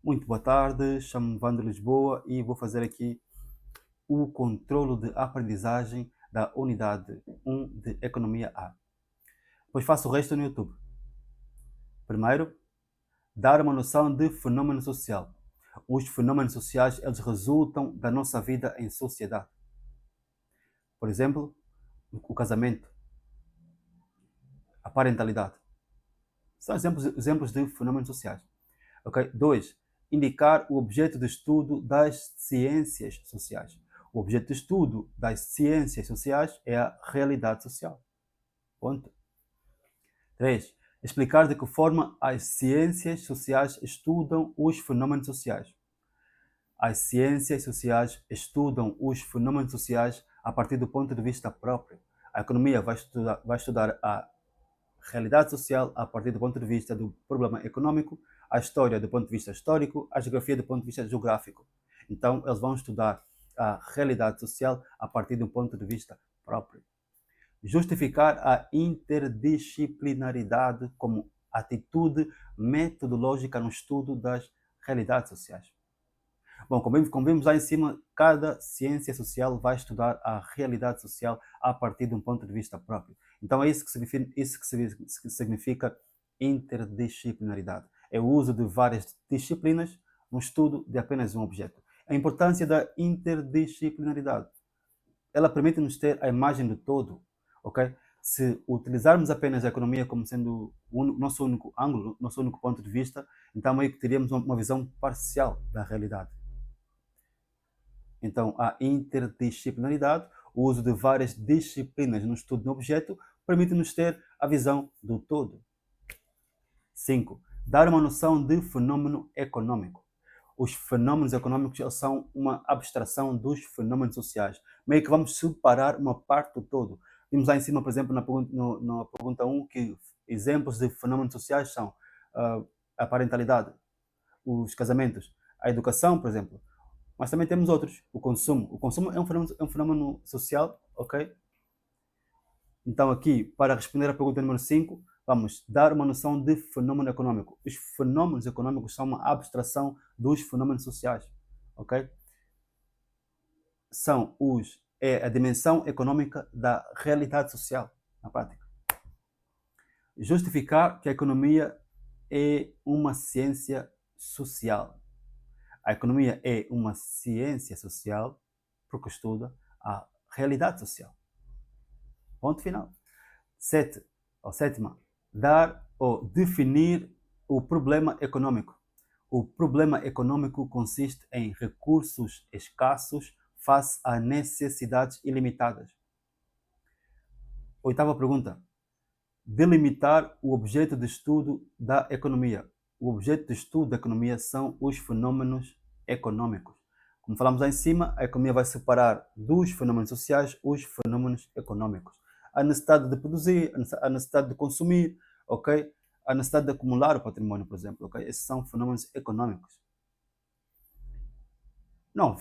Muito boa tarde, chamo-me Wander Lisboa e vou fazer aqui o controlo de aprendizagem da unidade 1 de Economia A. Depois faço o resto no YouTube. Primeiro, dar uma noção de fenômeno social. Os fenômenos sociais, eles resultam da nossa vida em sociedade. Por exemplo, o casamento, a parentalidade. São exemplos de fenômenos sociais. Okay? 2. Indicar o objeto de estudo das ciências sociais. O objeto de estudo das ciências sociais é a realidade social. Ponto. 3. Explicar de que forma as ciências sociais estudam os fenômenos sociais. As ciências sociais estudam os fenômenos sociais a partir do ponto de vista próprio. A economia vai estudar a realidade social a partir do ponto de vista do problema econômico, a história do ponto de vista histórico, a geografia do ponto de vista geográfico. Então, eles vão estudar a realidade social a partir de um ponto de vista próprio. Justificar a interdisciplinaridade como atitude metodológica no estudo das realidades sociais. Bom, como vimos lá em cima, cada ciência social vai estudar a realidade social a partir de um ponto de vista próprio. Então é isso que significa interdisciplinaridade. É o uso de várias disciplinas no estudo de apenas um objeto. A importância da interdisciplinaridade. Ela permite-nos ter a imagem do todo, ok? Se utilizarmos apenas a economia como sendo o nosso único ângulo, nosso único ponto de vista, então meio que teríamos uma visão parcial da realidade. Então, a interdisciplinaridade, o uso de várias disciplinas no estudo de um objeto, permite-nos ter a visão do todo. 5. Dar uma noção de fenômeno econômico. Os fenômenos econômicos são uma abstração dos fenômenos sociais. Meio que vamos separar uma parte do todo. Vimos lá em cima, por exemplo, na pergunta 1, que exemplos de fenômenos sociais são a parentalidade, os casamentos, a educação, por exemplo. Mas também temos outros. O consumo. O consumo é um fenômeno social, ok? Então aqui, para responder à pergunta número 5, vamos dar uma noção de fenômeno econômico. Os fenômenos econômicos são uma abstração dos fenômenos sociais, ok? É a dimensão econômica da realidade social, na prática. Justificar que a economia é uma ciência social. A economia é uma ciência social porque estuda a realidade social. Ponto final. 7. Ou sétima, dar ou definir o problema econômico. O problema econômico consiste em recursos escassos face a necessidades ilimitadas. Oitava pergunta. Delimitar o objeto de estudo da economia. O objeto de estudo da economia são os fenômenos econômicos. Como falamos lá em cima, a economia vai separar dos fenômenos sociais os fenômenos econômicos. A necessidade de produzir, a necessidade de consumir, ok? A necessidade de acumular o património, por exemplo, ok? Esses são fenômenos econômicos. 9.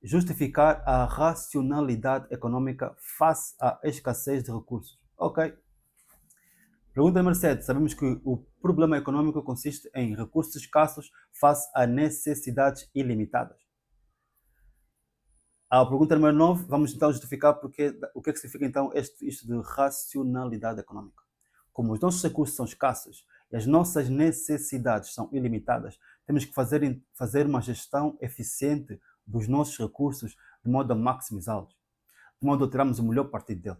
Justificar a racionalidade econômica face à escassez de recursos. Ok. Pergunta número 7. Sabemos que o problema econômico consiste em recursos escassos face a necessidades ilimitadas. A pergunta número 9, vamos então justificar o que é que significa então isto de racionalidade econômica. Como os nossos recursos são escassos e as nossas necessidades são ilimitadas, temos que fazer uma gestão eficiente dos nossos recursos de modo a maximizá-los, de modo a tirarmos o melhor partido dele.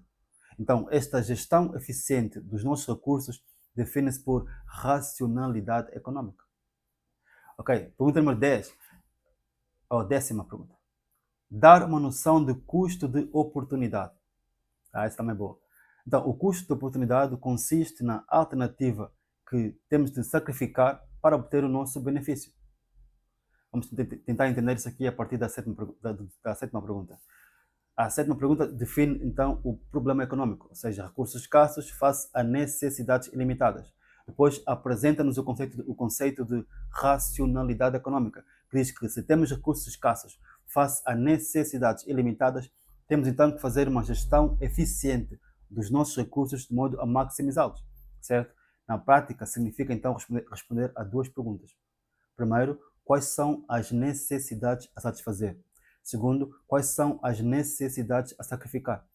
Então, esta gestão eficiente dos nossos recursos define-se por racionalidade econômica. Ok, pergunta número 10, ou décima pergunta. Dar uma noção de custo de oportunidade. Essa também é boa. Então, o custo de oportunidade consiste na alternativa que temos de sacrificar para obter o nosso benefício. Vamos tentar entender isso aqui a partir da sétima pergunta. A sétima pergunta define, então, o problema econômico, ou seja, recursos escassos face a necessidades ilimitadas. Depois apresenta-nos o conceito de racionalidade econômica, que diz que se temos recursos escassos face a necessidades ilimitadas, temos então que fazer uma gestão eficiente dos nossos recursos de modo a maximizá-los, certo? Na prática, significa então responder a duas perguntas. Primeiro, quais são as necessidades a satisfazer. Segundo, quais são as necessidades a sacrificar.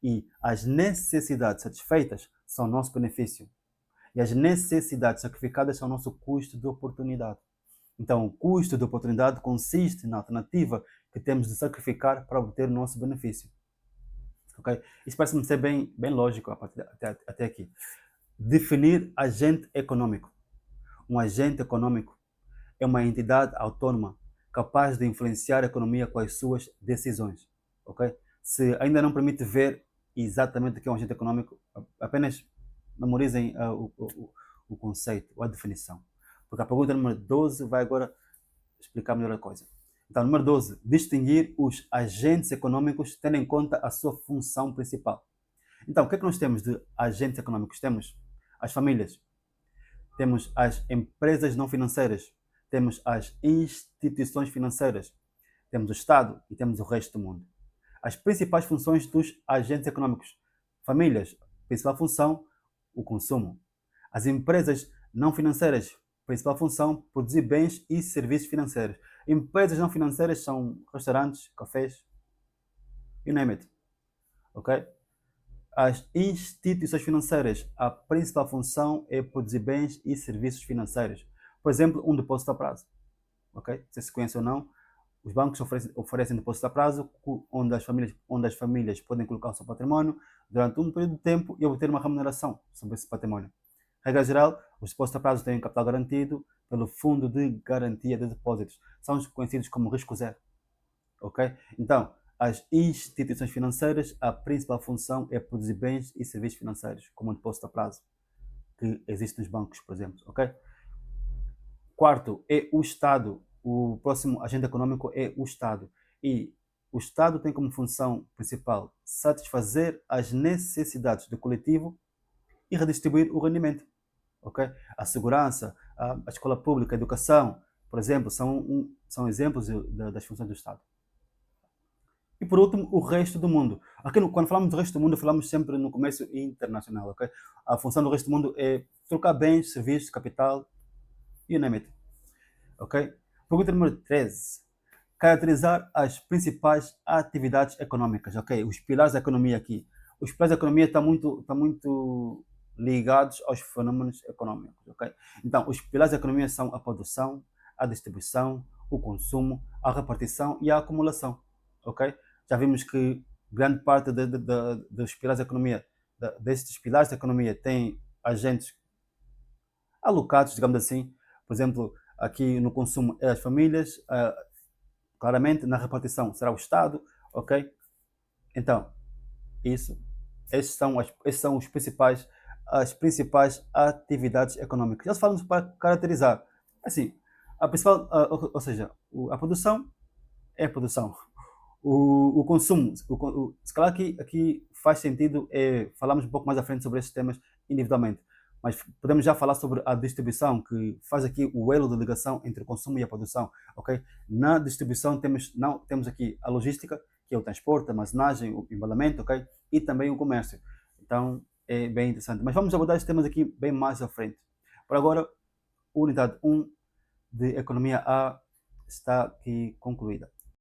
E as necessidades satisfeitas são nosso benefício. E as necessidades sacrificadas são nosso custo de oportunidade. Então, o custo de oportunidade consiste na alternativa que temos de sacrificar para obter o nosso benefício. Okay? Isso parece-me ser bem lógico até aqui. Definir agente econômico. Um agente econômico é uma entidade autônoma capaz de influenciar a economia com as suas decisões. Okay? Se ainda não permite ver exatamente o que é um agente econômico, apenas memorizem o conceito ou a definição. Porque a pergunta número 12 vai agora explicar melhor a coisa. Então, número 12, distinguir os agentes econômicos tendo em conta a sua função principal. Então, o que é que nós temos de agentes econômicos? Temos as famílias, temos as empresas não financeiras, temos as instituições financeiras, temos o Estado e temos o resto do mundo. As principais funções dos agentes econômicos. Famílias, principal função, o consumo. As empresas não financeiras, principal função, produzir bens e serviços financeiros. Empresas não financeiras são restaurantes, cafés, you name it. Ok? As instituições financeiras, a principal função é produzir bens e serviços financeiros. Por exemplo, um depósito a prazo. Ok? Se se conhece ou não, os bancos oferecem depósito a prazo, onde as famílias podem colocar o seu património durante um período de tempo e obter uma remuneração sobre esse património. Regra geral, os depósitos a prazo têm capital garantido pelo Fundo de Garantia de Depósitos. São conhecidos como risco zero. Ok? Então, as instituições financeiras, a principal função é produzir bens e serviços financeiros, como o depósito a prazo, que existe nos bancos, por exemplo. Ok? Quarto, é o Estado. O próximo agente econômico é o Estado. E o Estado tem como função principal satisfazer as necessidades do coletivo e redistribuir o rendimento. Okay? A segurança, a escola pública, a educação, por exemplo, são exemplos das funções do Estado. E por último, o resto do mundo. Aqui, quando falamos do resto do mundo, falamos sempre no comércio internacional. Okay? A função do resto do mundo é trocar bens, serviços, capital, you name it. Okay? Pergunta número 13. Caracterizar as principais atividades econômicas. Okay? Os pilares da economia aqui. Os pilares da economia estão muito ligados aos fenômenos econômicos. Okay? Então, os pilares da economia são a produção, a distribuição, o consumo, a repartição e a acumulação. Okay? Já vimos que grande parte dos pilares da economia, destes pilares da economia, tem agentes alocados, digamos assim. Por exemplo, aqui no consumo é as famílias, claramente na repartição será o Estado, ok? Então, esses são as principais atividades econômicas. Já falamos para caracterizar, assim, a principal, ou seja, a produção é a produção. O consumo, se calhar aqui faz sentido falarmos um pouco mais à frente sobre esses temas individualmente, mas podemos já falar sobre a distribuição, que faz aqui o elo de ligação entre o consumo e a produção. Okay? Na distribuição temos aqui a logística, que é o transporte, a armazenagem, o embalamento, okay? E também o comércio. Então é bem interessante. Mas vamos abordar esses temas aqui bem mais à frente. Por agora, a unidade 1 de Economia A está aqui concluída.